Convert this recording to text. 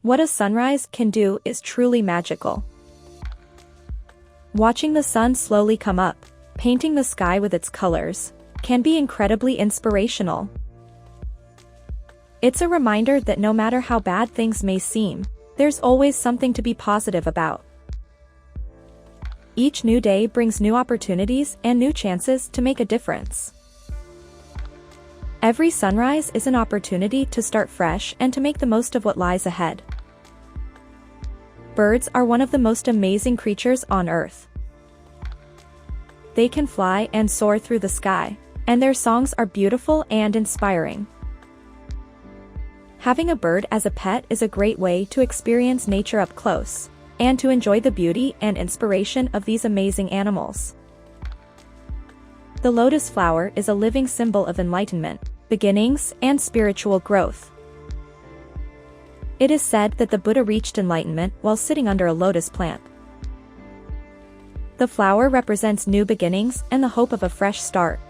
What a sunrise can do is truly magical. Watching the sun slowly come up, painting the sky with its colors, can be incredibly inspirational. It's a reminder that no matter how bad things may seem, there's always something to be positive about. Each new day brings new opportunities and new chances to make a difference. Every sunrise is an opportunity to start fresh and to make the most of what lies ahead. Birds are one of the most amazing creatures on Earth. They can fly and soar through the sky, and their songs are beautiful and inspiring. Having a bird as a pet is a great way to experience nature up close, and to enjoy the beauty and inspiration of these amazing animals. The lotus flower is a living symbol of enlightenment, beginnings, and spiritual growth. It is said that the Buddha reached enlightenment while sitting under a lotus plant. The flower represents new beginnings and the hope of a fresh start.